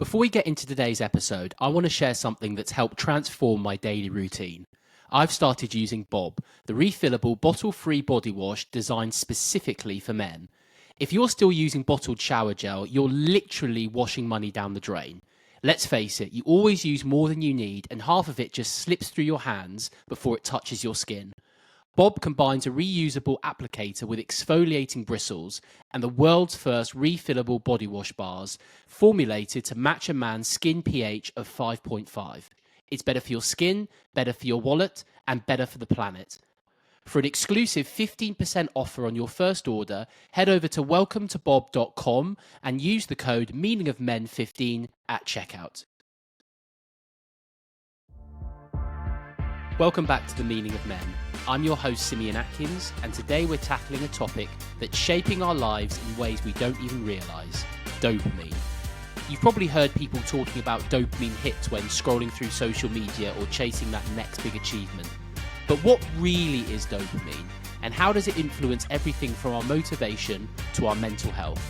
Before we get into today's episode, I want to share something that's helped transform my daily routine. I've started using Bob, the refillable bottle-free body wash designed specifically for men. If you're still using bottled shower gel, you're literally washing money down the drain. Let's face it, you always use more than you need, and half of it just slips through your hands before it touches your skin. Bob combines a reusable applicator with exfoliating bristles and the world's first refillable body wash bars, formulated to match a man's skin pH of 5.5. It's better for your skin, better for your wallet, and better for the planet. For an exclusive 15% offer on your first order, head over to welcometobob.com and use the code meaningofmen15 at checkout. Welcome back to The Meaning of Men. I'm your host, Simeon Atkins, and today we're tackling a topic that's shaping our lives in ways we don't even realise: dopamine. You've probably heard people talking about dopamine hits when scrolling through social media or chasing that next big achievement. But what really is dopamine, and how does it influence everything from our motivation to our mental health?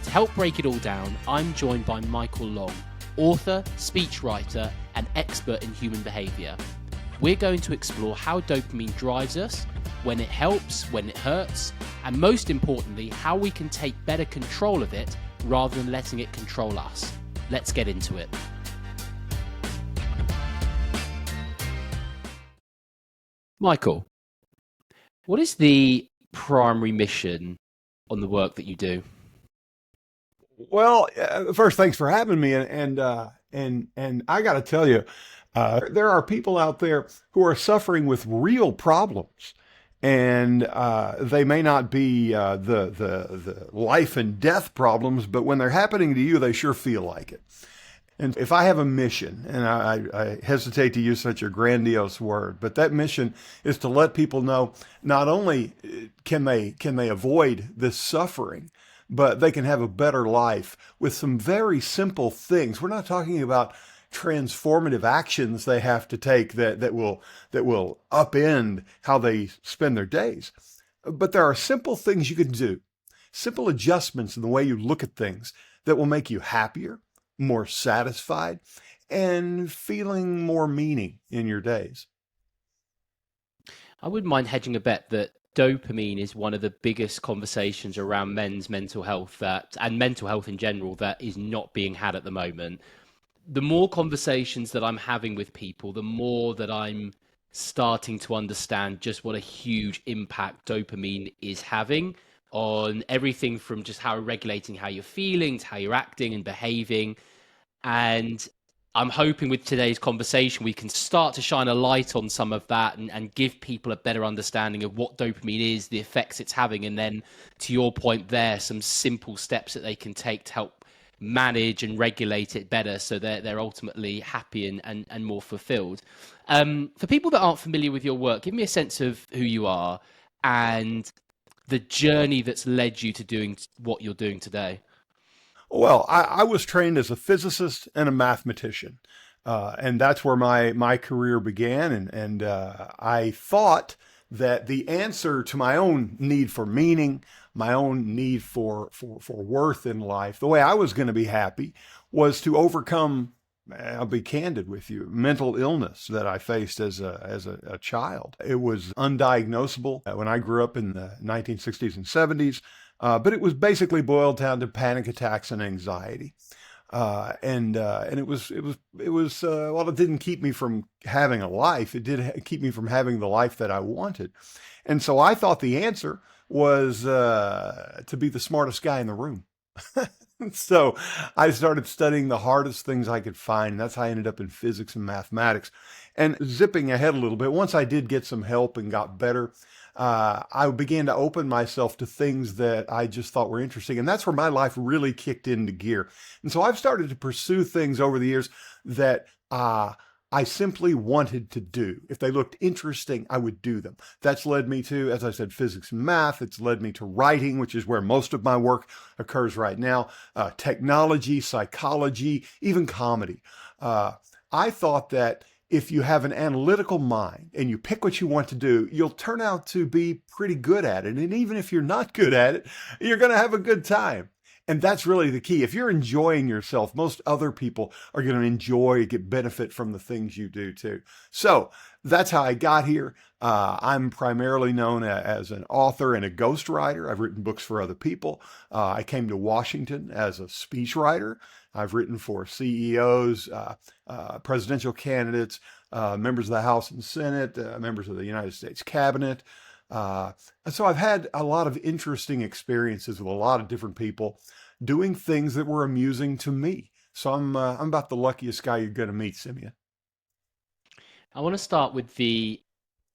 To help break it all down, I'm joined by Michael Long, author, speechwriter, and expert in human behaviour. We're going to explore how dopamine drives us, when it helps, when it hurts, and most importantly, how we can take better control of it rather than letting it control us. Let's get into it. Michael, what is the primary mission on the work that you do? Well, first, thanks for having me, and I got to tell you, there are people out there who are suffering with real problems, and they may not be the life and death problems, but when they're happening to you, they sure feel like it. And if I have a mission, and I hesitate to use such a grandiose word, but that mission is to let people know not only can they avoid this suffering, but they can have a better life with some very simple things. We're not talking about transformative actions they have to take that will upend how they spend their days. But there are simple things you can do, simple adjustments in the way you look at things that will make you happier, more satisfied, and feeling more meaning in your days. I wouldn't mind hedging a bet that dopamine is one of the biggest conversations around men's mental health and mental health in general that is not being had at the moment. The more conversations that I'm having with people, the more that I'm starting to understand just what a huge impact dopamine is having on everything from just how regulating how you're feeling to how you're acting and behaving. And I'm hoping with today's conversation, we can start to shine a light on some of that and give people a better understanding of what dopamine is, the effects it's having. And then to your point there, some simple steps that they can take to help manage and regulate it better so they're ultimately happy and more fulfilled. For people that aren't familiar with your work, give me a sense of who you are and the journey that's led you to doing what you're doing today. Well, I was trained as a physicist and a mathematician, and that's where my career began. And I thought that the answer to my own need for meaning, my own need for worth in life, the way I was going to be happy was to overcome, I'll be candid with you, mental illness that I faced as a child. It was undiagnosable when I grew up in the 1960s and 70s, but it was basically boiled down to panic attacks and anxiety. And it was well, it didn't keep me from having a life. It did keep me from having the life that I wanted. And so I thought the answer was to be the smartest guy in the room. So I started studying the hardest things I could find. And that's how I ended up in physics and mathematics. And zipping ahead a little bit, once I did get some help and got better, I began to open myself to things that I just thought were interesting. And that's where my life really kicked into gear. And so I've started to pursue things over the years that I simply wanted to do. If they looked interesting, I would do them. That's led me to, as I said, physics and math. It's led me to writing, which is where most of my work occurs right now, technology, psychology, even comedy. I thought that if you have an analytical mind and you pick what you want to do, you'll turn out to be pretty good at it. And even if you're not good at it, you're going to have a good time. And that's really the key. If you're enjoying yourself, most other people are going to enjoy, get benefit from the things you do too. So that's how I got here. I'm primarily known as an author and a ghostwriter. I've written books for other people. I came to Washington as a speechwriter. I've written for CEOs, presidential candidates, members of the House and Senate, members of the United States Cabinet. And so I've had a lot of interesting experiences with a lot of different people doing things that were amusing to me. So I'm about the luckiest guy you're going to meet, Simeon. I want to start with the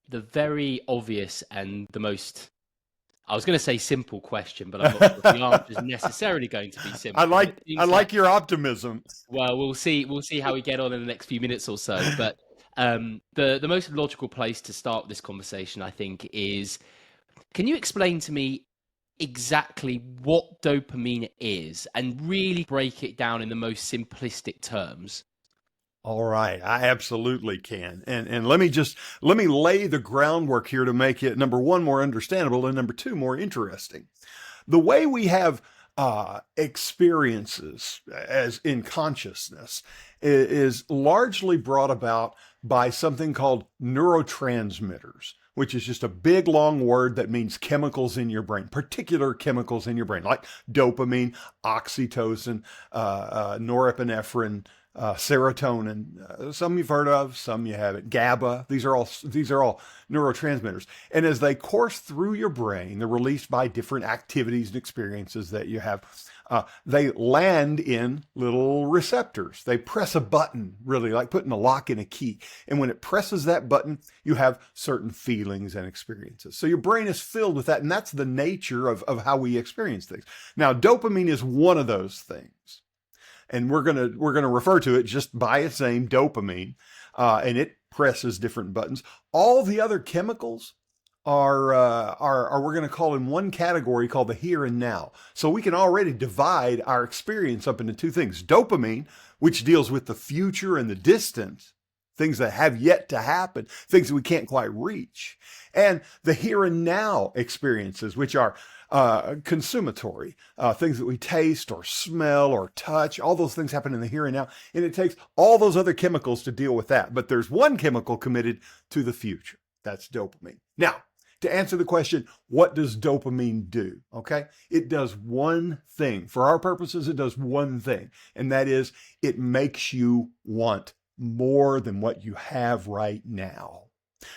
very obvious and the most, I was going to say simple question, but I'm not sure if the answer is necessarily going to be I simple. like It I seems like, like your optimism. well, we'll see how we get on in the next few minutes or so. But the most logical place to start this conversation, I think, is, can you explain to me exactly what dopamine is and really break it down in the most simplistic terms? All right, I absolutely can. And let me lay the groundwork here to make it number one more understandable and number two more interesting. The way we have experiences as in consciousness is largely brought about by something called neurotransmitters, which is just a big long word that means chemicals in your brain, particular chemicals in your brain, like dopamine, oxytocin, norepinephrine, serotonin. Some you've heard of, some you haven't. GABA. These are all neurotransmitters. And as they course through your brain, they're released by different activities and experiences that you have. They land in little receptors. They press a button, really like putting a lock in a key. And when it presses that button, you have certain feelings and experiences. So your brain is filled with that. And that's the nature of how we experience things. Now, dopamine is one of those things. And we're gonna refer to it just by its name, dopamine, and it presses different buttons. All the other chemicals are we're going to call in one category called the here and now. So we can already divide our experience up into two things: dopamine, which deals with the future and the distant, things that have yet to happen, things that we can't quite reach, and the here and now experiences, which are consumatory, things that we taste or smell or touch. All those things happen in the here and now, and it takes all those other chemicals to deal with that. But there's one chemical committed to the future. That's dopamine. Now, to answer the question, what does dopamine do? Okay, it does one thing. For our purposes, it does one thing, and that is it makes you want more than what you have right now.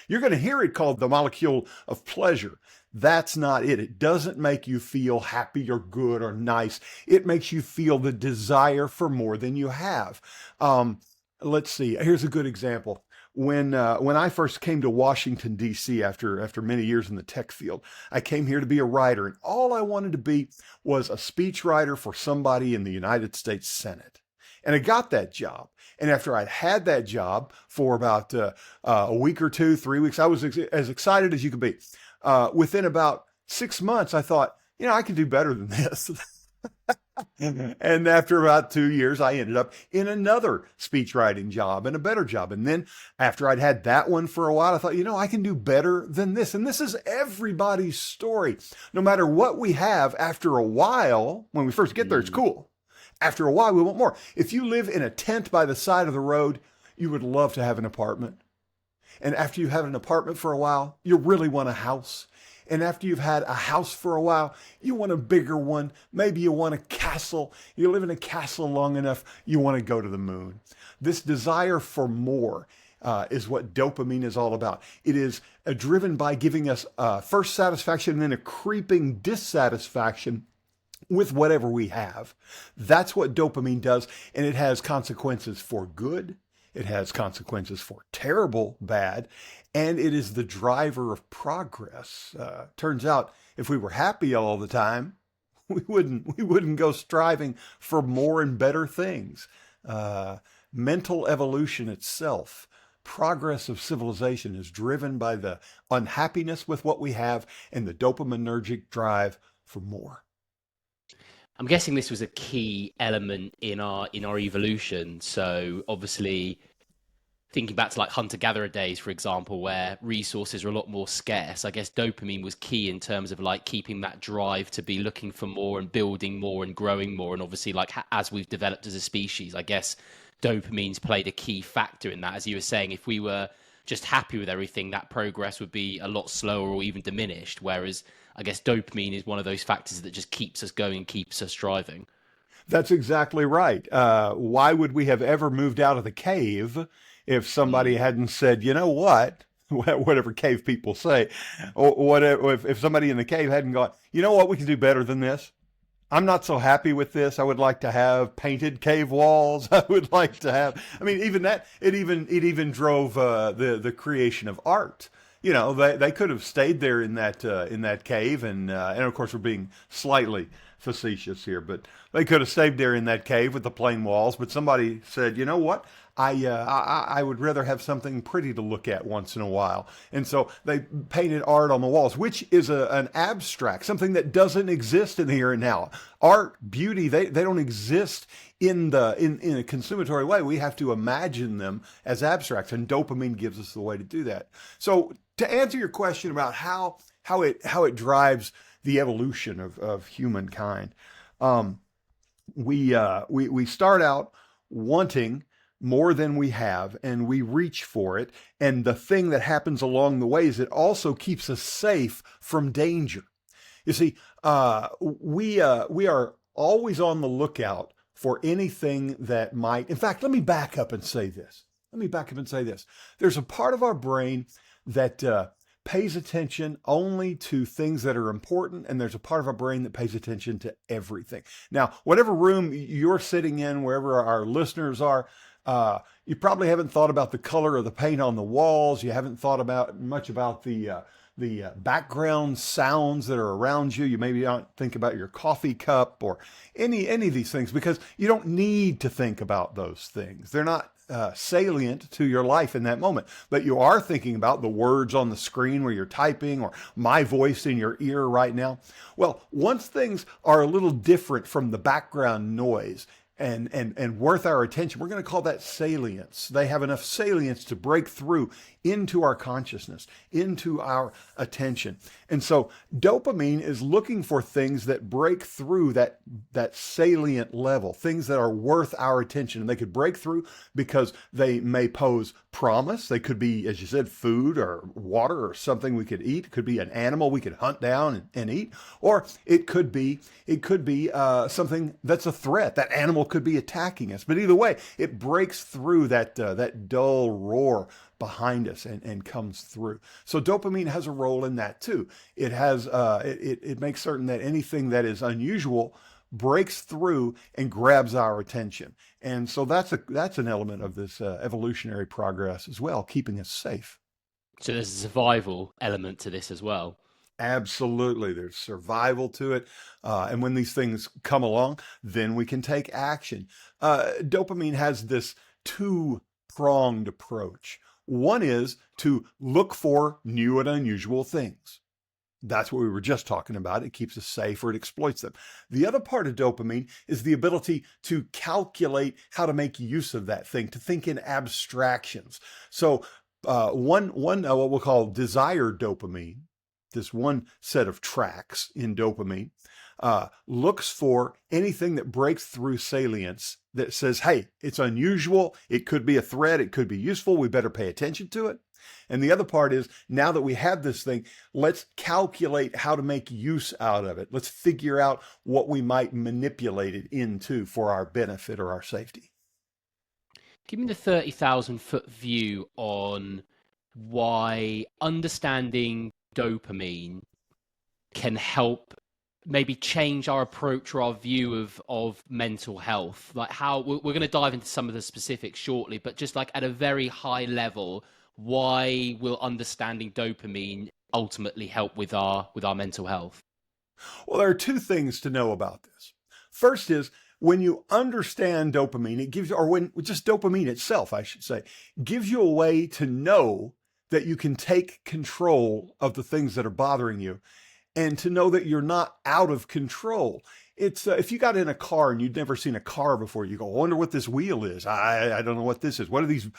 You're going to hear it called the molecule of pleasure. That's not it. It doesn't make you feel happy or good or nice. It makes you feel the desire for more than you have. Let's see. Here's a good example. When I first came to Washington, D.C. after many years in the tech field, I came here to be a writer, and all I wanted to be was a speechwriter for somebody in the United States Senate. And I got that job. And after I'd had that job for about a week or two, 3 weeks, I was as excited as you could be. Within about 6 months, I thought, I can do better than this. And after about 2 years, I ended up in another speechwriting job and a better job. And then after I'd had that one for a while, I thought, I can do better than this. And this is everybody's story. No matter what we have, after a while, when we first get there, it's cool. After a while, we want more. If you live in a tent by the side of the road, you would love to have an apartment. And after you have an apartment for a while, you really want a house. And after you've had a house for a while, you want a bigger one. Maybe you want a castle. You live in a castle long enough, you want to go to the moon. This desire for more is what dopamine is all about. It is driven by giving us first satisfaction and then a creeping dissatisfaction with whatever we have. That's what dopamine does, and it has consequences for good. It has consequences for terrible, bad, and it is the driver of progress. Turns out, if we were happy all the time, we wouldn't go striving for more and better things. Mental evolution itself, progress of civilization, is driven by the unhappiness with what we have and the dopaminergic drive for more. I'm guessing this was a key element in our evolution. So obviously, thinking back to like hunter-gatherer days, for example, where resources are a lot more scarce, I guess dopamine was key in terms of like keeping that drive to be looking for more and building more and growing more. And obviously, like as we've developed as a species, I guess dopamine's played a key factor in that. As you were saying, if we were just happy with everything, that progress would be a lot slower or even diminished. Whereas I guess dopamine is one of those factors that just keeps us going, keeps us driving. That's exactly right. Why would we have ever moved out of the cave if somebody Mm. hadn't said, you know what? Whatever cave people say, or what if somebody in the cave hadn't gone, you know what, we can do better than this. I'm not so happy with this. I would like to have painted cave walls. I would like to have. I mean, even that. It even drove the creation of art. You know, they could have stayed there in that cave, and of course we're being slightly facetious here, but they could have stayed there in that cave with the plain walls. But somebody said, you know what? I would rather have something pretty to look at once in a while. And so they painted art on the walls, which is an abstract, something that doesn't exist in the here and now. Art, beauty, they don't exist in a consummatory way. We have to imagine them as abstracts, and dopamine gives us the way to do that. So to answer your question about how it drives the evolution of humankind, um, we start out wanting more than we have, and we reach for it. And the thing that happens along the way is it also keeps us safe from danger. You see, we are always on the lookout for anything that might. In fact, let me back up and say this. Let me back up and say this. There's a part of our brain that pays attention only to things that are important, and there's a part of our brain that pays attention to everything. Now, whatever room you're sitting in, wherever our listeners are, you probably haven't thought about the color of the paint on the walls. You haven't thought about much about the background sounds that are around you. You maybe don't think about your coffee cup or any of these things, because you don't need to think about those things. They're not salient to your life in that moment. But you are thinking about the words on the screen where you're typing, or my voice in your ear right now. Well, once things are a little different from the background noise, and worth our attention, we're going to call that salience. They have enough salience to break through into our consciousness, into our attention. And so dopamine is looking for things that break through that salient level, things that are worth our attention. And they could break through because they may pose promise. They could be, as you said, food or water or something we could eat. It could be an animal we could hunt down and eat. Or it could be something that's a threat. That animal could be attacking us. But either way, it breaks through that dull roar behind us and comes through. So dopamine has a role in that too. It has it makes certain that anything that is unusual breaks through and grabs our attention. And so that's an element of this evolutionary progress as well, keeping us safe. So there's a survival element to this as well. Absolutely. There's survival to it. And when these things come along, then we can take action. Dopamine has this two-pronged approach. One is to look for new and unusual things. That's what we were just talking about. It keeps us safe, or it exploits them. The other part of dopamine is the ability to calculate how to make use of that thing, to think in abstractions. So one what we'll call desire dopamine, this one set of tracks in dopamine, looks for anything that breaks through salience, that says, hey, it's unusual, it could be a threat, it could be useful, we better pay attention to it. And the other part is, now that we have this thing, let's calculate how to make use out of it. Let's figure out what we might manipulate it into for our benefit or our safety. Give me the 30,000 foot view on why understanding dopamine can help maybe change our approach or our view of mental health. Like how we're going to dive into some of the specifics shortly, but just like at a very high level, why will understanding dopamine ultimately help with our mental health? Well, there are two things to know about this. First is, when you understand dopamine, it gives you, or when just dopamine itself, I should say, gives you a way to know that you can take control of the things that are bothering you, and to know that you're not out of control. it's if you got in a car and you'd never seen a car before, you go, I wonder what this wheel is. I don't know what this is. What are these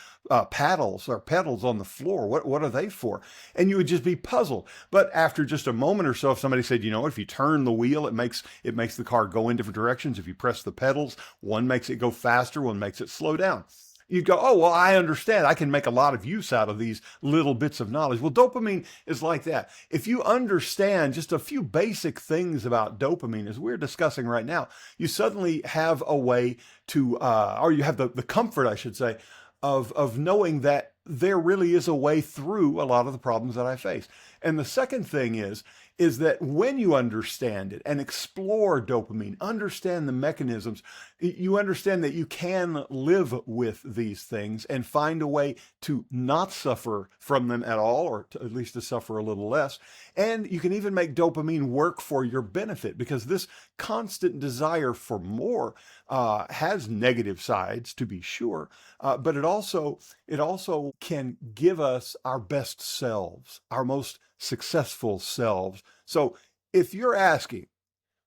paddles or pedals on the floor? What are they for? And you would just be puzzled. But after just a moment or so, if somebody said, you know, if you turn the wheel, it makes the car go in different directions. If you press the pedals, one makes it go faster, one makes it slow down. You'd go, oh, well, I understand. I can make a lot of use out of these little bits of knowledge. Well, dopamine is like that. If you understand just a few basic things about dopamine, as we're discussing right now, you suddenly have a way to, or you have the comfort, I should say, of knowing that there really is a way through a lot of the problems that I face. And the second thing is that when you understand it and explore dopamine, understand the mechanisms, you understand that you can live with these things and find a way to not suffer from them at all, or at least to suffer a little less. And you can even make dopamine work for your benefit, because this constant desire for more has negative sides, to be sure, but it also can give us our best selves, our most successful selves. So if you're asking,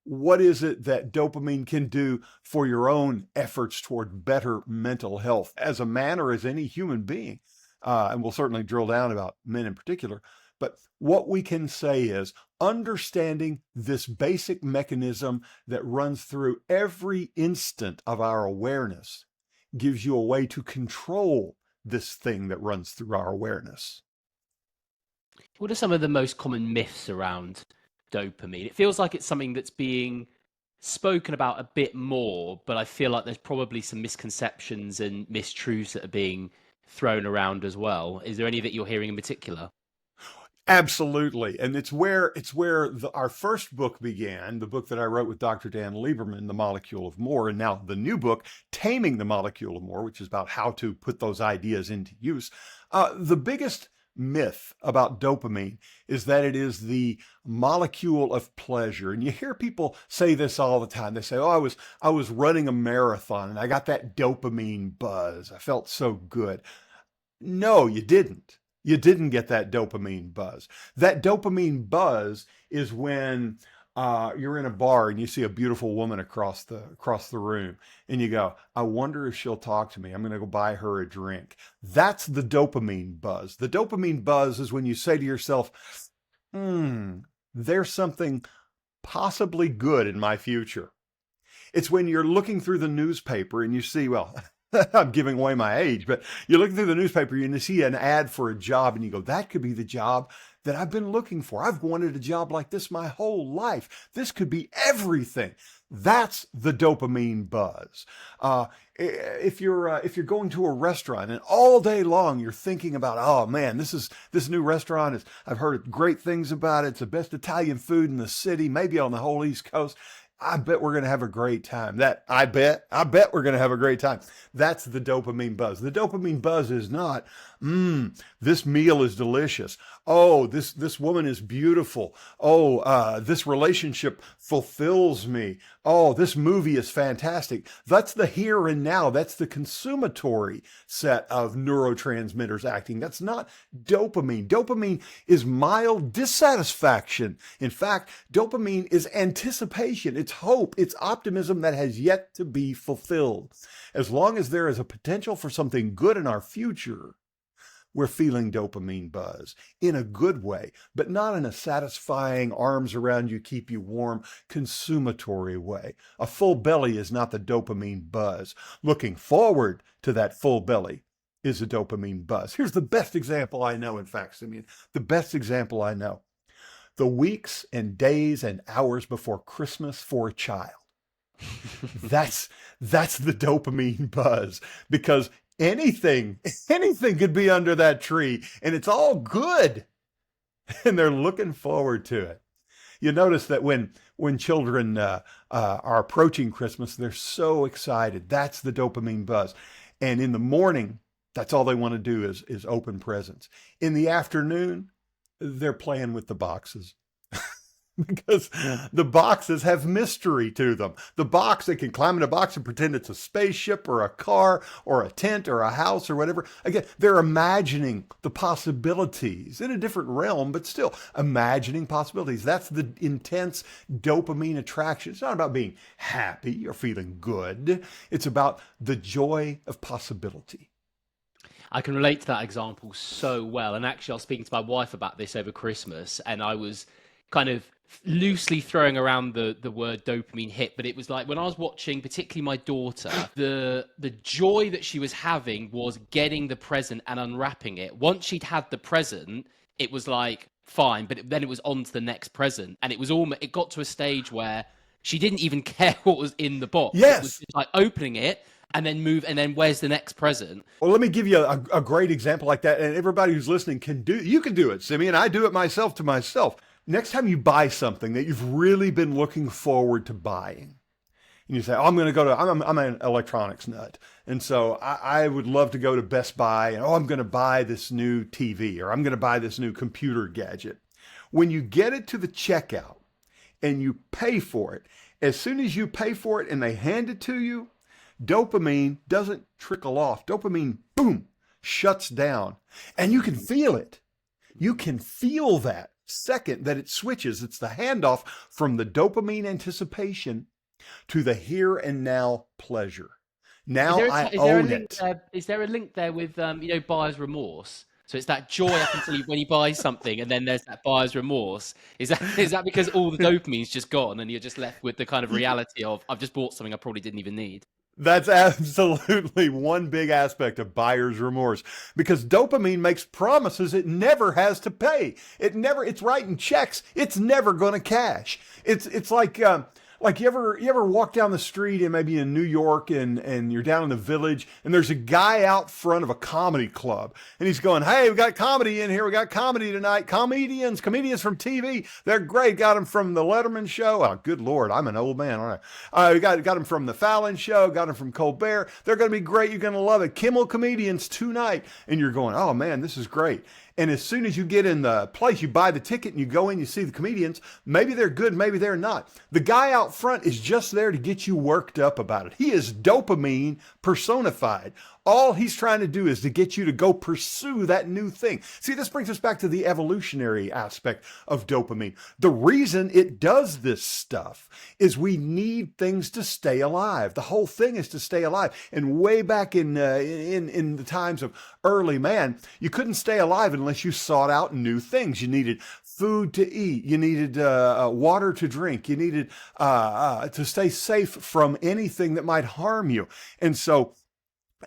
what is it that dopamine can do for your own efforts toward better mental health as a man or as any human being? And we'll certainly drill down about men in particular. But what we can say is understanding this basic mechanism that runs through every instant of our awareness gives you a way to control this thing that runs through our awareness. What are some of the most common myths around dopamine? It feels like it's something that's being spoken about a bit more, but I feel like there's probably some misconceptions and mistruths that are being thrown around as well. Is there any that you're hearing in particular? Absolutely. And it's where our first book began, the book that I wrote with Dr. Dan Lieberman, The Molecule of More, and now the new book, Taming the Molecule of More, which is about how to put those ideas into use. The biggest myth about dopamine is that it is the molecule of pleasure. And you hear people say this all the time. They say, "Oh, I was running a marathon and I got that dopamine buzz. I felt so good." No, you didn't. You didn't get that dopamine buzz. That dopamine buzz is when you're in a bar and you see a beautiful woman across the room, and you go, "I wonder if she'll talk to me. I'm going to go buy her a drink." That's the dopamine buzz. The dopamine buzz is when you say to yourself, there's something possibly good in my future." It's when you're looking through the newspaper and you see, well, I'm giving away my age, but you're looking through the newspaper and you see an ad for a job and you go, that could be the job that I've been looking for. I've wanted a job like this my whole life. This could be everything. That's the dopamine buzz. If you're going to a restaurant and all day long you're thinking about, oh man, this new restaurant is, I've heard great things about it. It's the best Italian food in the city, maybe on the whole East Coast. I bet we're going to have a great time. I bet we're going to have a great time. That's the dopamine buzz. The dopamine buzz is not, this meal is delicious. Oh, this woman is beautiful. Oh, this relationship fulfills me. Oh, this movie is fantastic. That's the here and now. That's the consumatory set of neurotransmitters acting. That's not dopamine. Dopamine is mild dissatisfaction. In fact, dopamine is anticipation. It's hope. It's optimism that has yet to be fulfilled. As long as there is a potential for something good in our future, we're feeling dopamine buzz in a good way, but not in a satisfying, arms around you, keep you warm, consumatory way. A full belly is not the dopamine buzz. Looking forward to that full belly is a dopamine buzz. Here's the best example I know, in fact, Simeon, the best example I know. The weeks and days and hours before Christmas for a child. That's the dopamine buzz, because anything could be under that tree and it's all good and they're looking forward to it. You notice that when children are approaching Christmas, they're so excited. That's the dopamine buzz. And in the morning, that's all they want to do is open presents. In the afternoon, they're playing with the boxes. because the boxes have mystery to them. The box, they can climb in a box and pretend it's a spaceship or a car or a tent or a house or whatever. Again, they're imagining the possibilities in a different realm, but still imagining possibilities. That's the intense dopamine attraction. It's not about being happy or feeling good. It's about the joy of possibility. I can relate to that example so well. And actually, I was speaking to my wife about this over Christmas, and I was kind of loosely throwing around the word dopamine hit, but it was like when I was watching, particularly my daughter, the joy that she was having was getting the present and unwrapping it. Once she'd had the present, it was like fine, but then it was on to the next present, and it got to a stage where she didn't even care what was in the box. It was Yes. just like opening it and then move, and then where's the next present? Well, let me give you a great example like that. And everybody who's listening you can do it, Simeon. I do it myself to myself. Next time you buy something that you've really been looking forward to buying, and you say, oh, I'm an electronics nut. And so I would love to go to Best Buy and, I'm going to buy this new TV or I'm going to buy this new computer gadget. When you get it to the checkout and you pay for it, as soon as you pay for it and they hand it to you, dopamine doesn't trickle off. Dopamine, boom, shuts down. And you can feel it. You can feel that second that it switches. It's the handoff from the dopamine anticipation to the here and now pleasure. Now I own it. Is there a link there with buyer's remorse? So it's that joy up until when you buy something, and then there's that buyer's remorse. Is that because all the dopamine's just gone, and you're just left with the kind of reality of I've just bought something I probably didn't even need? That's absolutely one big aspect of buyer's remorse, because dopamine makes promises it never has to pay. It's writing checks. It's never going to cash. It's like you ever walk down the street and maybe in New York and you're down in the Village and there's a guy out front of a comedy club and he's going, hey, we got comedy in here. We got comedy tonight. Comedians from TV. They're great. Got them from the Letterman show. Oh, good Lord. I'm an old man. Aren't I? We got them from the Fallon show. Got them from Colbert. They're going to be great. You're going to love it. Kimmel comedians tonight. And you're going, oh man, this is great. And as soon as you get in the place, you buy the ticket and you go in, you see the comedians. Maybe they're good, maybe they're not. The guy out front is just there to get you worked up about it. He is dopamine personified. All he's trying to do is to get you to go pursue that new thing. See, this brings us back to the evolutionary aspect of dopamine. The reason it does this stuff is we need things to stay alive. The whole thing is to stay alive. And way back in the times of early man, you couldn't stay alive unless you sought out new things. You needed food to eat. You needed water to drink. You needed to stay safe from anything that might harm you. And so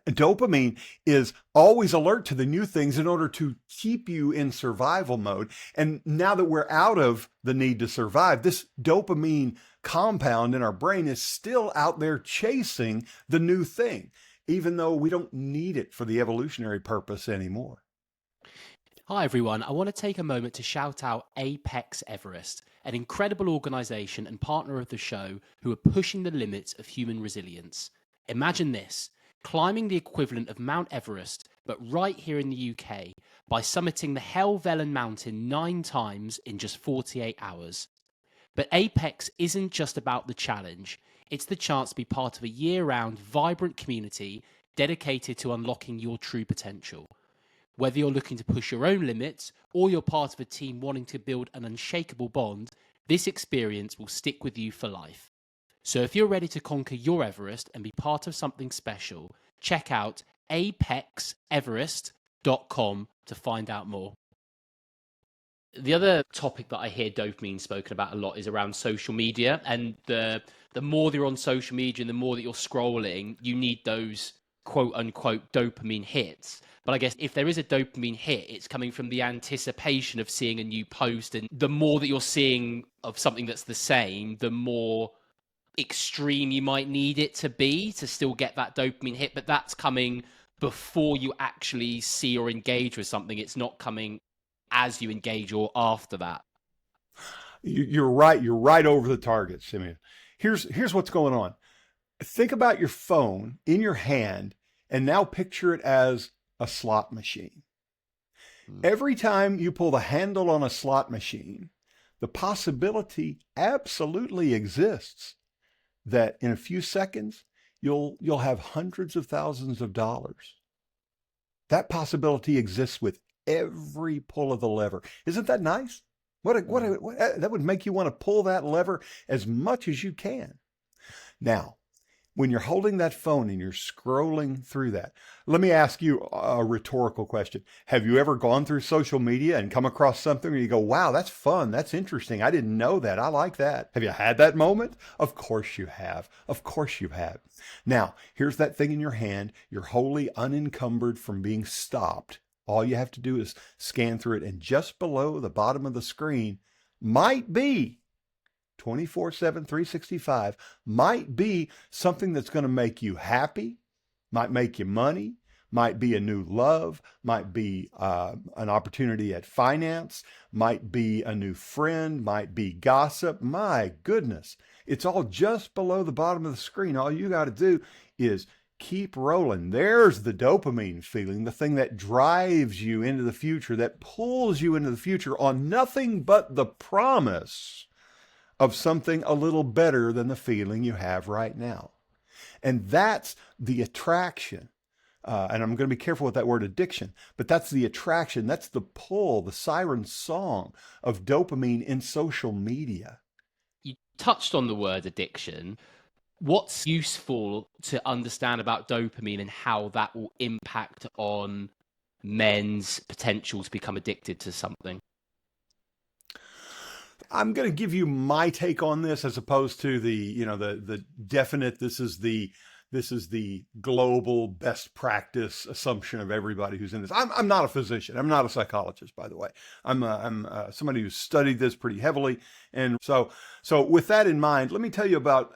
dopamine is always alert to the new things in order to keep you in survival mode. And now that we're out of the need to survive, this dopamine compound in our brain is still out there chasing the new thing, even though we don't need it for the evolutionary purpose anymore. Hi everyone, I want to take a moment to shout out Apex Everest, an incredible organisation and partner of the show who are pushing the limits of human resilience. Imagine this. Climbing the equivalent of Mount Everest, but right here in the UK, by summiting the Helvellyn mountain 9 times in just 48 hours. But Apex isn't just about the challenge, it's the chance to be part of a year-round, vibrant community dedicated to unlocking your true potential. Whether you're looking to push your own limits, or you're part of a team wanting to build an unshakable bond, this experience will stick with you for life. So if you're ready to conquer your Everest and be part of something special, check out apexeverest.com to find out more. The other topic that I hear dopamine spoken about a lot is around social media. And the more that you're on social media and the more that you're scrolling, you need those quote unquote dopamine hits. But I guess if there is a dopamine hit, it's coming from the anticipation of seeing a new post. And the more that you're seeing of something that's the same, the more extreme you might need it to be to still get that dopamine hit. But that's coming before you actually see or engage with something. It's not coming as you engage or after that. You're right. You're right over the target, Simeon. Here's what's going on. Think about your phone in your hand and now picture it as a slot machine. Every time you pull the handle on a slot machine, the possibility absolutely exists that in a few seconds you'll have hundreds of thousands of dollars. That possibility exists with every pull of the lever. Isn't that nice? That would make you want to pull that lever as much as you can. Now, when you're holding that phone and you're scrolling through that, let me ask you a rhetorical question. Have you ever gone through social media and come across something where you go, wow, that's fun, that's interesting, I didn't know that, I like that? Have you had that moment? Of course you have. Of course you have. Now, here's that thing in your hand. You're wholly unencumbered from being stopped. All you have to do is scan through it, and just below the bottom of the screen might be 24/7, 365, might be something that's going to make you happy, might make you money, might be a new love, might be an opportunity at finance, might be a new friend, might be gossip. My goodness, it's all just below the bottom of the screen. All you got to do is keep rolling. There's the dopamine feeling, the thing that drives you into the future, that pulls you into the future on nothing but the promise of something a little better than the feeling you have right now. And that's the attraction. And I'm going to be careful with that word addiction, but that's the attraction. That's the pull, the siren song of dopamine in social media. You touched on the word addiction. What's useful to understand about dopamine and how that will impact on men's potential to become addicted to something? I'm going to give you my take on this as opposed to the definite, this is the global best practice assumption of everybody who's in this. I'm not a physician. I'm not a psychologist, by the way. I'm somebody who's studied this pretty heavily. And so with that in mind, let me tell you about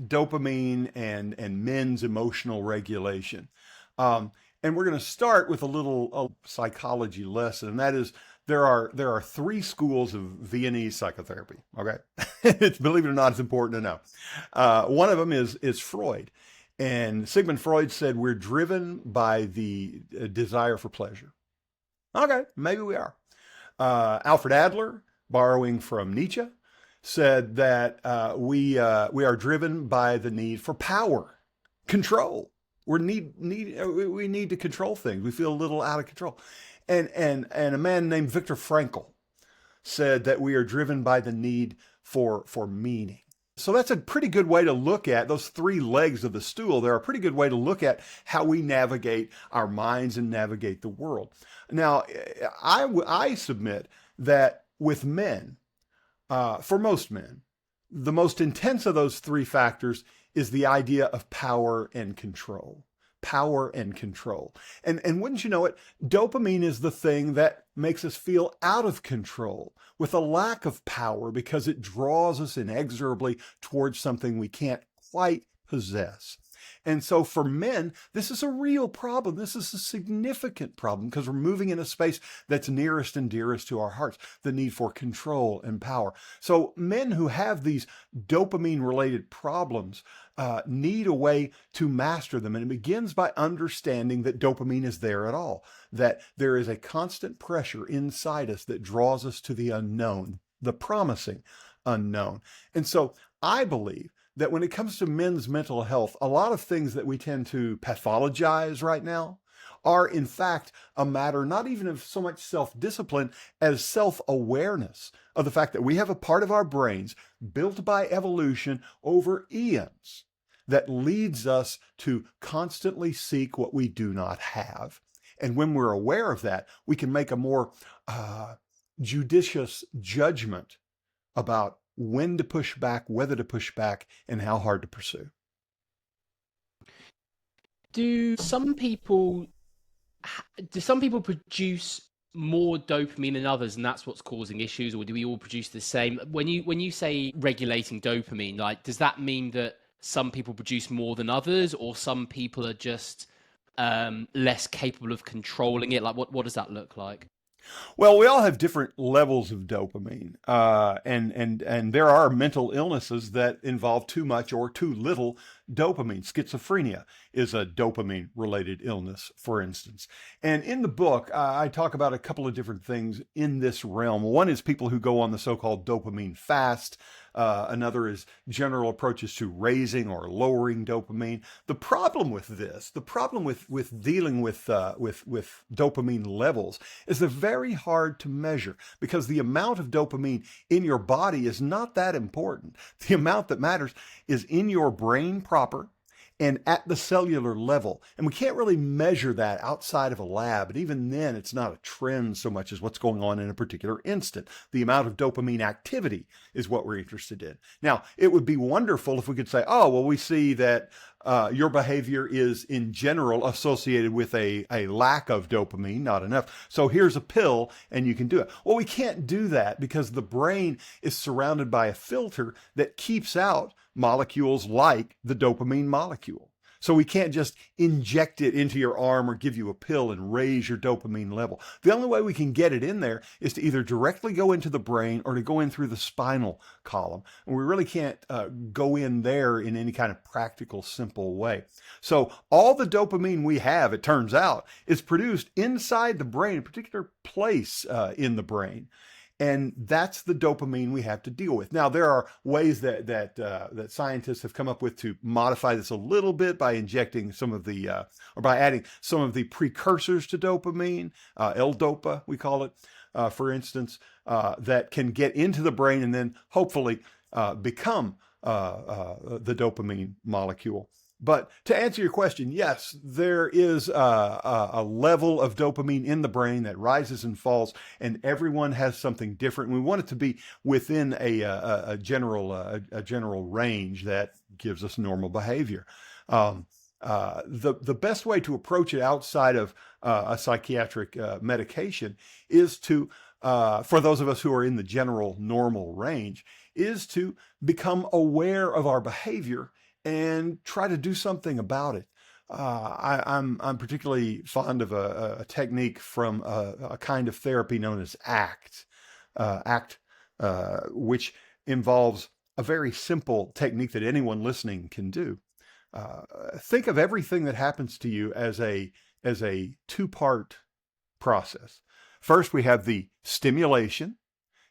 dopamine and men's emotional regulation. And we're going to start with a little psychology lesson, and that is there are three schools of Viennese psychotherapy. Okay, believe it or not, it's important to know. One of them is Freud, and Sigmund Freud said we're driven by the desire for pleasure. Okay, maybe we are. Alfred Adler, borrowing from Nietzsche, said that we are driven by the need for power, control. We need to control things. We feel a little out of control. And a man named Viktor Frankl said that we are driven by the need for meaning. So that's a pretty good way to look at those three legs of the stool. They're a pretty good way to look at how we navigate our minds and navigate the world. Now, I submit that with men, for most men, the most intense of those three factors is the idea of power and control. Power and control. And wouldn't you know it, dopamine is the thing that makes us feel out of control with a lack of power because it draws us inexorably towards something we can't quite possess. And so for men, this is a real problem. This is a significant problem because we're moving in a space that's nearest and dearest to our hearts, the need for control and power. So men who have these dopamine-related problems need a way to master them. And it begins by understanding that dopamine is there at all, that there is a constant pressure inside us that draws us to the unknown, the promising unknown. And so I believe that when it comes to men's mental health, a lot of things that we tend to pathologize right now are in fact a matter not even of so much self-discipline as self-awareness of the fact that we have a part of our brains built by evolution over eons that leads us to constantly seek what we do not have. And when we're aware of that, we can make a more judicious judgment about when to push back, whether to push back, and how hard to pursue. Do some people produce more dopamine than others, and that's what's causing issues, or do we all produce the same? When you say regulating dopamine, like, does that mean that some people produce more than others, or some people are just less capable of controlling it? Like, what does that look like? Well, we all have different levels of dopamine, and there are mental illnesses that involve too much or too little dopamine. Schizophrenia is a dopamine related illness, for instance. And in the book, I talk about a couple of different things in this realm. One is people who go on the so-called dopamine fast. Another is general approaches to raising or lowering dopamine. The problem with this, the problem with dealing with dopamine levels, is they're very hard to measure because the amount of dopamine in your body is not that important. The amount that matters is in your brain proper and at the cellular level. And we can't really measure that outside of a lab. And even then, it's not a trend so much as what's going on in a particular instant. The amount of dopamine activity is what we're interested in. Now, it would be wonderful if we could say, oh, well, we see that your behavior is in general associated with a lack of dopamine, not enough. So here's a pill and you can do it. Well, we can't do that because the brain is surrounded by a filter that keeps out molecules like the dopamine molecule. So we can't just inject it into your arm or give you a pill and raise your dopamine level. The only way we can get it in there is to either directly go into the brain or to go in through the spinal column. And we really can't go in there in any kind of practical, simple way. So all the dopamine we have, it turns out, is produced inside the brain, a particular place in the brain. And that's the dopamine we have to deal with. Now, there are ways that scientists have come up with to modify this a little bit by injecting some of the, or by adding some of the precursors to dopamine, L-dopa, we call it, for instance, that can get into the brain and then hopefully become the dopamine molecule. But to answer your question, yes, there is a level of dopamine in the brain that rises and falls, and everyone has something different. We want it to be within a general range that gives us normal behavior. The best way to approach it outside of a psychiatric medication is to, for those of us who are in the general normal range, is to become aware of our behavior and try to do something about it. I'm particularly fond of a technique from a kind of therapy known as ACT, which involves a very simple technique that anyone listening can do. Think of everything that happens to you as a two-part process. First, we have the stimulation,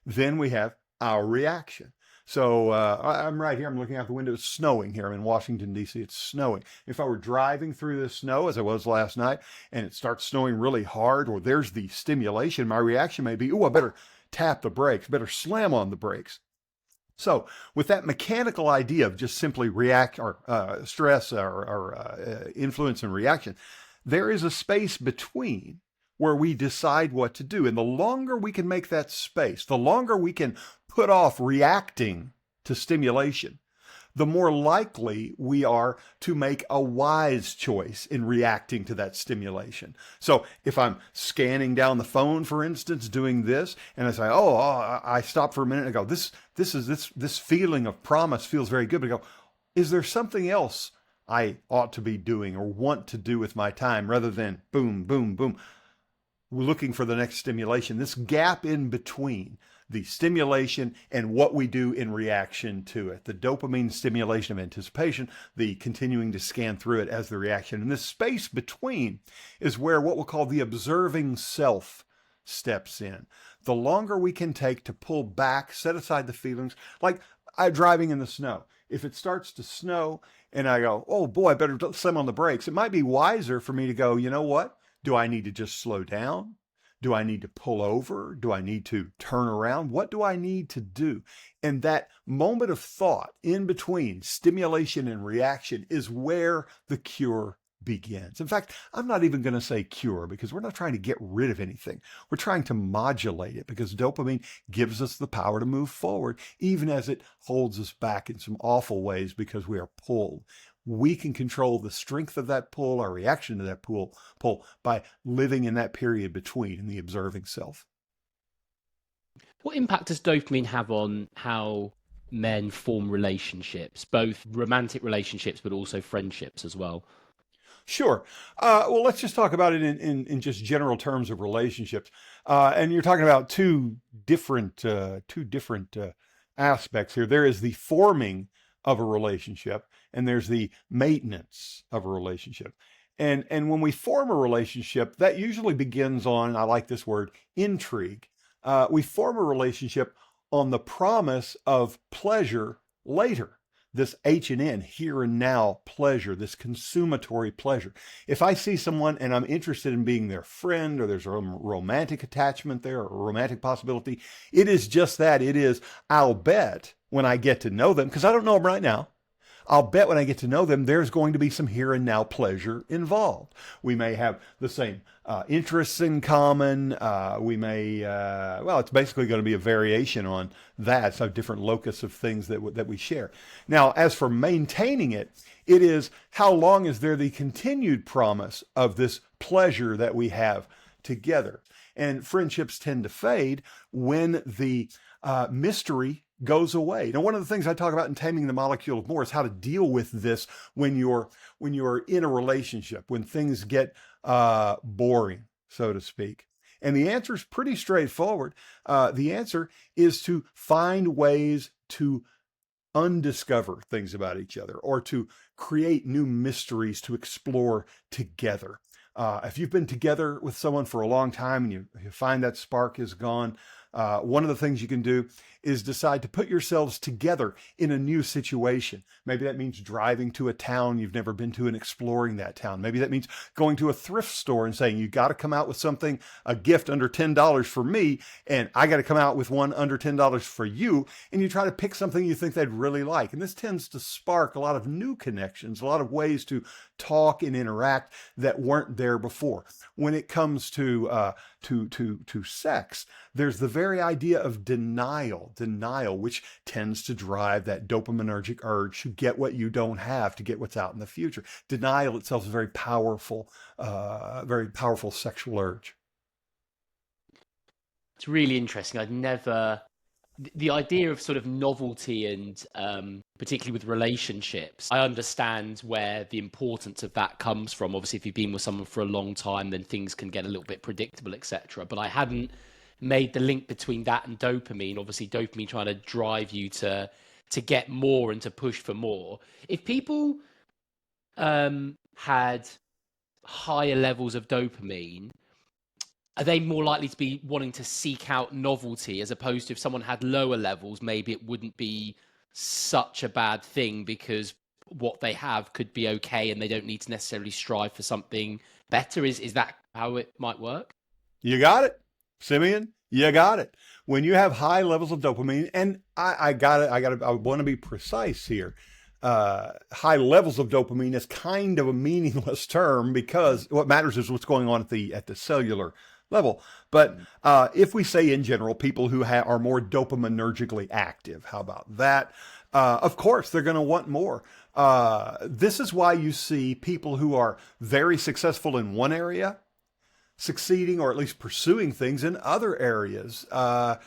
then we have our reaction. So I'm right here. I'm looking out the window. It's snowing here. I'm in Washington, D.C. It's snowing. If I were driving through the snow, as I was last night, and it starts snowing really hard, or there's the stimulation, my reaction may be, oh, I better tap the brakes, better slam on the brakes. So with that mechanical idea of just simply react or stress or influence and reaction, there is a space between where we decide what to do. And the longer we can make that space, the longer we can put off reacting to stimulation, the more likely we are to make a wise choice in reacting to that stimulation. So if I'm scanning down the phone, for instance, doing this, and I say, I stop for a minute and I go, this feeling of promise feels very good. But I go, is there something else I ought to be doing or want to do with my time rather than boom, boom, boom? Looking for the next stimulation, this gap in between the stimulation and what we do in reaction to it, the dopamine stimulation of anticipation, the continuing to scan through it as the reaction. And this space between is where what we'll call the observing self steps in. The longer we can take to pull back, set aside the feelings, like I'm driving in the snow. If it starts to snow and I go, oh boy, I better slam on the brakes, it might be wiser for me to go, you know what? Do I need to just slow down? Do I need to pull over? Do I need to turn around? What do I need to do? And that moment of thought in between stimulation and reaction is where the cure begins. In fact, I'm not even going to say cure because we're not trying to get rid of anything. We're trying to modulate it because dopamine gives us the power to move forward, even as it holds us back in some awful ways because we are pulled. We can control the strength of that pull, our reaction to that pull by living in that period between in the observing self. What impact does dopamine have on how men form relationships, both romantic relationships, but also friendships as well? Sure. Well, let's just talk about it in just general terms of relationships. And you're talking about two different aspects here. There is the forming of a relationship, and there's the maintenance of a relationship. And when we form a relationship, that usually begins on, I like this word, intrigue. We form a relationship on the promise of pleasure later. This H&N, here and now pleasure, this consummatory pleasure. If I see someone and I'm interested in being their friend, or there's a romantic attachment there, or a romantic possibility, it is just that. It is, I'll bet when I get to know them, because I don't know them right now, I'll bet when I get to know them, there's going to be some here and now pleasure involved. We may have the same interests in common. We may, well, it's basically going to be a variation on that. So different locus of things that we share. Now, as for maintaining it, it is how long is there the continued promise of this pleasure that we have together. And friendships tend to fade when the mystery goes away. Now, one of the things I talk about in Taming the Molecule of More is how to deal with this when you're in a relationship, when things get boring, so to speak. And the answer is pretty straightforward. The answer is to find ways to undiscover things about each other, or to create new mysteries to explore together. If you've been together with someone for a long time and you find that spark is gone, one of the things you can do is decide to put yourselves together in a new situation. Maybe that means driving to a town you've never been to and exploring that town. Maybe that means going to a thrift store and saying, you got to come out with something, a gift under $10 for me, and I got to come out with one under $10 for you. And you try to pick something you think they'd really like. And this tends to spark a lot of new connections, a lot of ways to talk and interact that weren't there before. When it comes to sex, there's the very idea of denial, which tends to drive that dopaminergic urge to get what you don't have, to get what's out in the future. Denial itself is a very powerful sexual urge. It's really interesting. I'd never, the idea of sort of novelty and particularly with relationships, I understand where the importance of that comes from. Obviously, if you've been with someone for a long time, then things can get a little bit predictable, etc. But I hadn't made the link between that and dopamine. Obviously, dopamine trying to drive you to get more and to push for more. If people had higher levels of dopamine, are they more likely to be wanting to seek out novelty, as opposed to if someone had lower levels, maybe it wouldn't be such a bad thing because what they have could be okay and they don't need to necessarily strive for something better? Is that how it might work? You got it, Simeon. You got it. When you have high levels of dopamine, and I want to be precise here. High levels of dopamine is kind of a meaningless term, because what matters is what's going on at the cellular level. But if we say in general, people who are more dopaminergically active, how about that? Of course, they're going to want more. This is why you see people who are very successful in one area succeeding, or at least pursuing things in other areas. I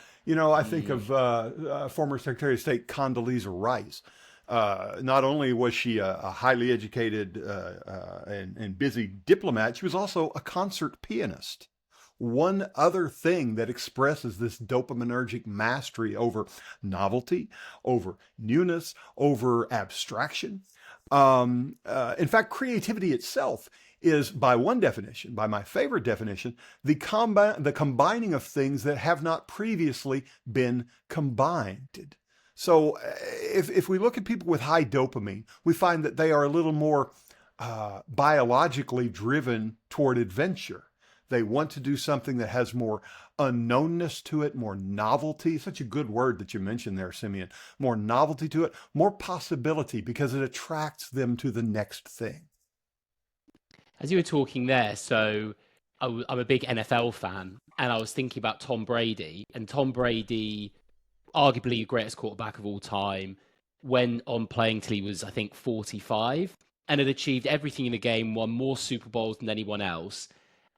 think of former Secretary of State Condoleezza Rice. Not only was she a highly educated and busy diplomat, she was also a concert pianist. One other thing that expresses this dopaminergic mastery over novelty, over newness, over abstraction. In fact, creativity itself is, by one definition, by my favorite definition, the combining of things that have not previously been combined. So if we look at people with high dopamine, we find that they are a little more biologically driven toward adventure. They want to do something that has more unknownness to it, more novelty. Such a good word that you mentioned there, Simeon. More novelty to it, more possibility, because it attracts them to the next thing. As you were talking there, so I'm a big NFL fan, and I was thinking about Tom Brady, and Tom Brady, arguably the greatest quarterback of all time, went on playing till he was, I think, 45, and had achieved everything in the game, won more Super Bowls than anyone else.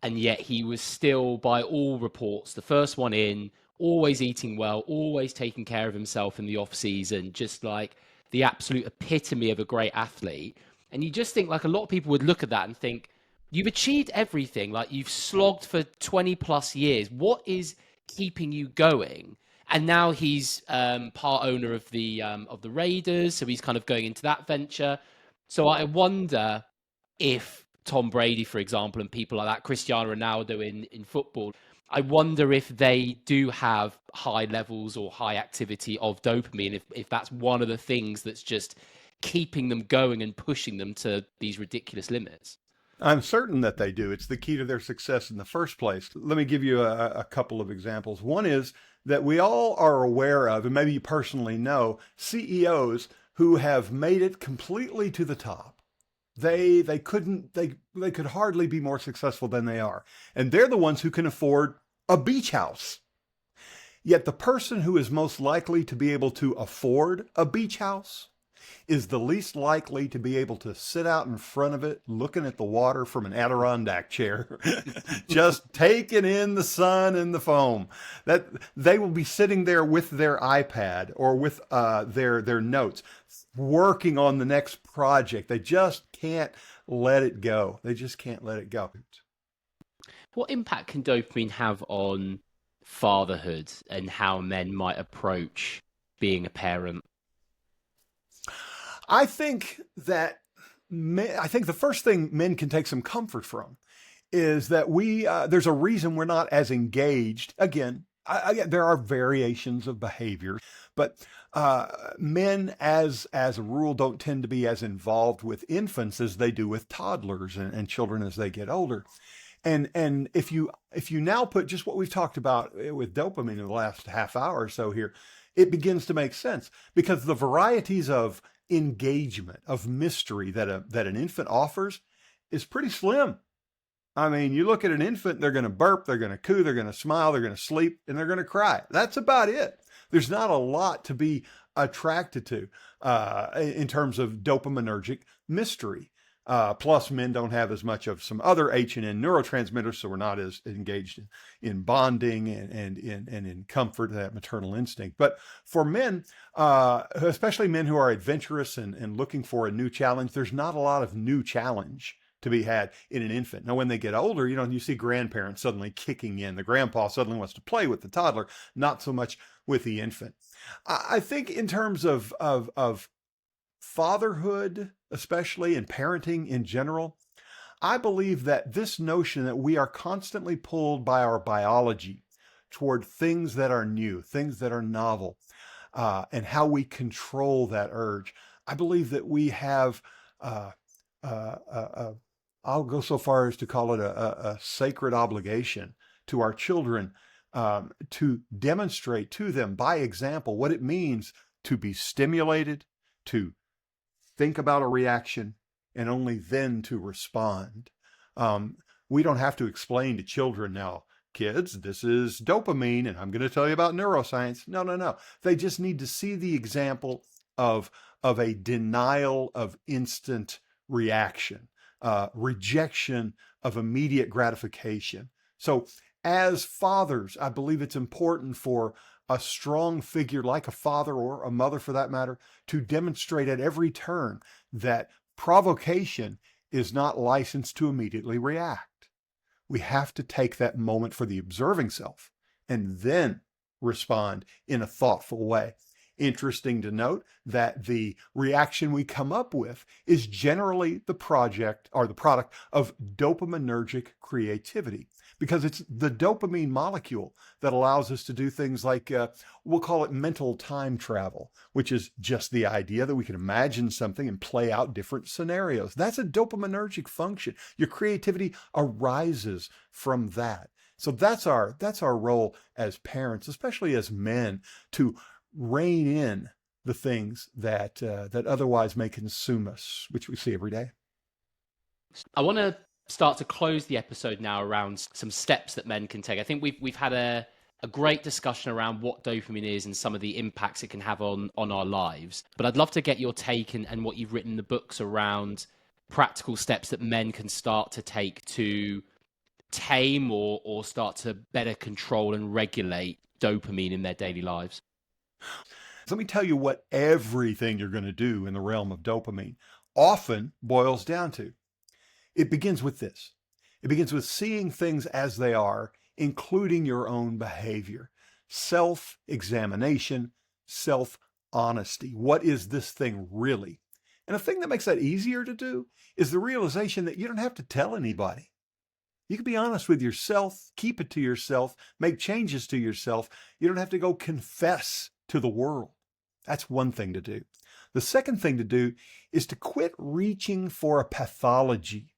And yet he was still, by all reports, the first one in, always eating well, always taking care of himself in the off season, just like the absolute epitome of a great athlete. And you just think, like, a lot of people would look at that and think, you've achieved everything, like you've slogged for 20 plus years. What is keeping you going? And now he's part owner of the Raiders, so he's kind of going into that venture. So I wonder if Tom Brady, for example, and people like that, Cristiano Ronaldo in football, I wonder if they do have high levels or high activity of dopamine, if that's one of the things that's just keeping them going and pushing them to these ridiculous limits. I'm certain that they do. It's the key to their success in the first place. Let me give you a couple of examples. One is that we all are aware of, and maybe you personally know, CEOs who have made it completely to the top. They could hardly be more successful than they are. And they're the ones who can afford a beach house. Yet the person who is most likely to be able to afford a beach house is the least likely to be able to sit out in front of it looking at the water from an Adirondack chair, just taking in the sun and the foam. That they will be sitting there with their iPad or with their notes, working on the next project. They just can't let it go. They just can't let it go. What impact can dopamine have on fatherhood and how men might approach being a parent? I think that I think the first thing men can take some comfort from is that there's a reason we're not as engaged. Again, there are variations of behavior, but men, as a rule, don't tend to be as involved with infants as they do with toddlers and children as they get older. And if you now put just what we've talked about with dopamine in the last half hour or so here, it begins to make sense because the varieties of engagement, of mystery that an infant offers is pretty slim. I mean, you look at an infant, they're going to burp, they're going to coo, they're going to smile, they're going to sleep, and they're going to cry. That's about it. There's not a lot to be attracted to in terms of dopaminergic mystery. Plus, men don't have as much of some other H and N neurotransmitters, so we're not as engaged in bonding and in comfort, that maternal instinct. But for men, especially men who are adventurous and looking for a new challenge, there's not a lot of new challenge to be had in an infant. Now, when they get older, you see grandparents suddenly kicking in. The grandpa suddenly wants to play with the toddler, not so much with the infant. I think in terms of fatherhood, especially, and parenting in general, I believe that this notion that we are constantly pulled by our biology toward things that are new, things that are novel, and how we control that urge. I believe that we have, I'll go so far as to call it a sacred obligation to our children to demonstrate to them by example what it means to be stimulated, to think about a reaction, and only then to respond. We don't have to explain to children now, kids, this is dopamine, and I'm going to tell you about neuroscience. No, no, no. They just need to see the example of a denial of instant reaction, rejection of immediate gratification. So, as fathers, I believe it's important for a strong figure like a father or a mother for that matter to demonstrate at every turn that provocation is not licensed to immediately react. We have to take that moment for the observing self and then respond in a thoughtful way. Interesting to note that the reaction we come up with is generally the product of dopaminergic creativity, because it's the dopamine molecule that allows us to do things like, we'll call it mental time travel, which is just the idea that we can imagine something and play out different scenarios. That's a dopaminergic function. Your creativity arises from that. So that's our role as parents, especially as men, to rein in the things that otherwise may consume us, which we see every day. I want to start to close the episode now around some steps that men can take. I think we've had a great discussion around what dopamine is and some of the impacts it can have on our lives. But I'd love to get your take and what you've written in the books around practical steps that men can start to take to tame or start to better control and regulate dopamine in their daily lives. So let me tell you what everything you're going to do in the realm of dopamine often boils down to. It begins with this. It begins with seeing things as they are, including your own behavior. Self-examination, self-honesty. What is this thing really? And the thing that makes that easier to do is the realization that you don't have to tell anybody. You can be honest with yourself, keep it to yourself, make changes to yourself. You don't have to go confess to the world. That's one thing to do. The second thing to do is to quit reaching for a pathology.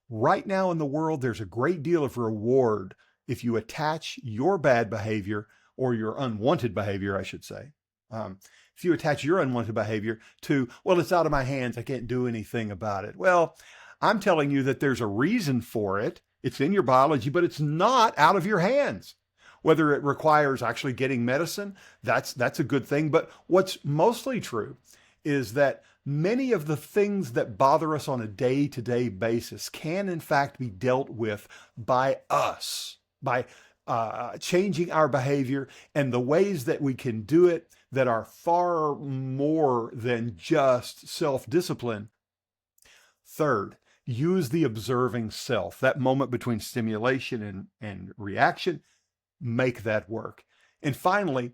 Right now in the world, there's a great deal of reward if you attach your bad behavior, or your unwanted behavior, I should say. If you attach your unwanted behavior to, well, it's out of my hands, I can't do anything about it. Well, I'm telling you that there's a reason for it. It's in your biology, but it's not out of your hands. Whether it requires actually getting medicine, that's a good thing. But what's mostly true is that many of the things that bother us on a day-to-day basis can in fact be dealt with by us, by changing our behavior, and the ways that we can do it that are far more than just self-discipline. Third, use the observing self, that moment between stimulation and reaction. Make that work. And finally,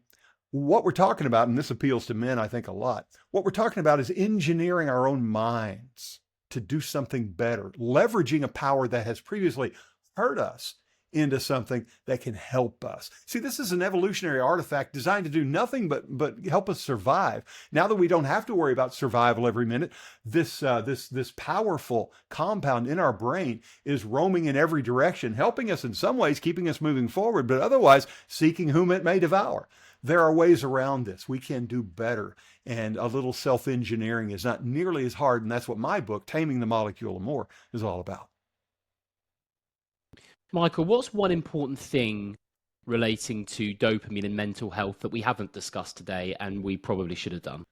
what we're talking about, and this appeals to men, I think, a lot, what we're talking about is engineering our own minds to do something better, leveraging a power that has previously hurt us into something that can help us. See, this is an evolutionary artifact designed to do nothing but help us survive. Now that we don't have to worry about survival every minute, this powerful compound in our brain is roaming in every direction, helping us in some ways, keeping us moving forward, but otherwise seeking whom it may devour. There are ways around this. We can do better, and a little self-engineering is not nearly as hard, and that's what my book, Taming the Molecule of More, is all about. Michael, what's one important thing relating to dopamine and mental health that we haven't discussed today and we probably should have done?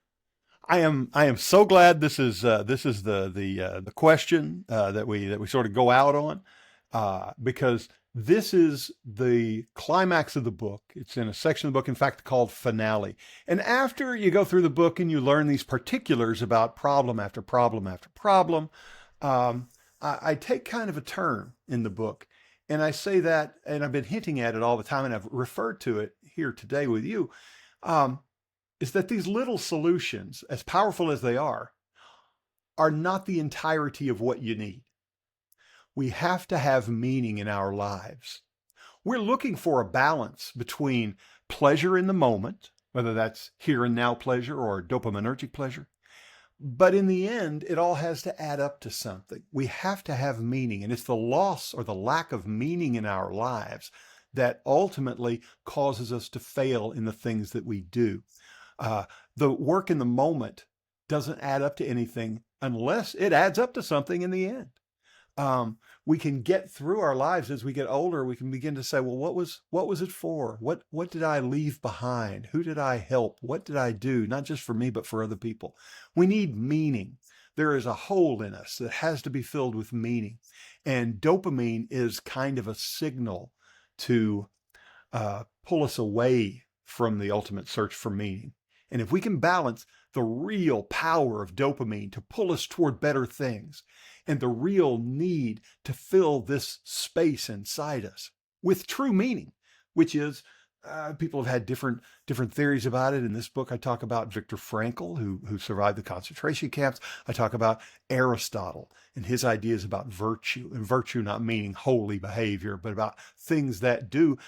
I am so glad this is the question that we sort of go out on, because this is the climax of the book. It's in a section of the book, in fact, called Finale. And after you go through the book and you learn these particulars about problem after problem after problem, I take kind of a turn in the book. And I say that, and I've been hinting at it all the time, and I've referred to it here today with you, is that these little solutions, as powerful as they are not the entirety of what you need. We have to have meaning in our lives. We're looking for a balance between pleasure in the moment, whether that's here and now pleasure or dopaminergic pleasure. But in the end, it all has to add up to something. We have to have meaning, and it's the loss or the lack of meaning in our lives that ultimately causes us to fail in the things that we do. The work in the moment doesn't add up to anything unless it adds up to something in the end. We can get through our lives as we get older. We can begin to say, well, what was it for? What did I leave behind? Who did I help? What did I do? Not just for me, but for other people. We need meaning. There is a hole in us that has to be filled with meaning. And dopamine is kind of a signal to pull us away from the ultimate search for meaning. And if we can balance the real power of dopamine to pull us toward better things, and the real need to fill this space inside us with true meaning, which is, people have had different theories about it. In this book, I talk about Viktor Frankl, who survived the concentration camps. I talk about Aristotle and his ideas about virtue, and virtue not meaning holy behavior, but about things that do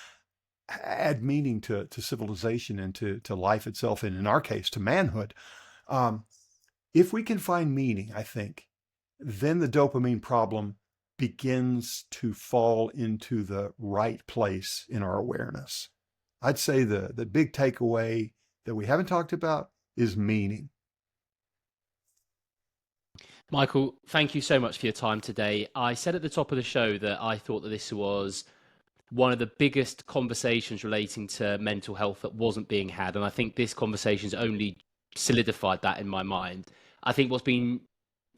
add meaning to civilization and to life itself, and in our case, to manhood. If we can find meaning, I think, then the dopamine problem begins to fall into the right place in our awareness. I'd say the big takeaway that we haven't talked about is meaning. Michael, thank you so much for your time today. I said at the top of the show that I thought that this was one of the biggest conversations relating to mental health that wasn't being had. And I think this conversation's only solidified that in my mind. I think what's been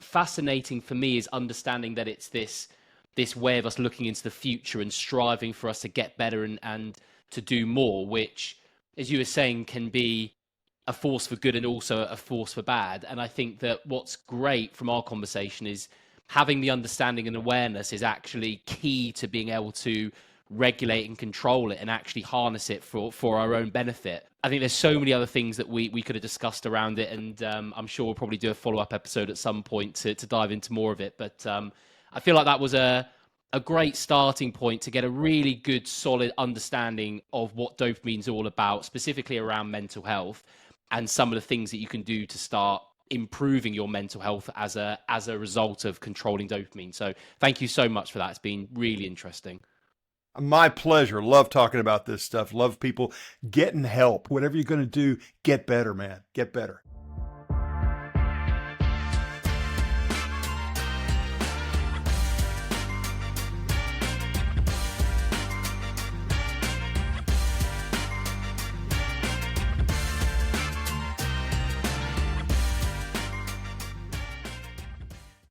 fascinating for me is understanding that it's this way of us looking into the future and striving for us to get better and to do more, which, as you were saying, can be a force for good and also a force for bad. And I think that what's great from our conversation is having the understanding and awareness is actually key to being able to regulate and control it and actually harness it for our own benefit. I think there's so many other things that we could have discussed around it, and I'm sure we'll probably do a follow-up episode at some point to dive into more of it. But I feel like that was a great starting point to get a really good, solid understanding of what dopamine's all about, specifically around mental health, and some of the things that you can do to start improving your mental health as a result of controlling dopamine. So thank you so much for that. It's been really interesting. My pleasure. Love talking about this stuff. Love people getting help. Whatever you're going to do, get better, man. Get better.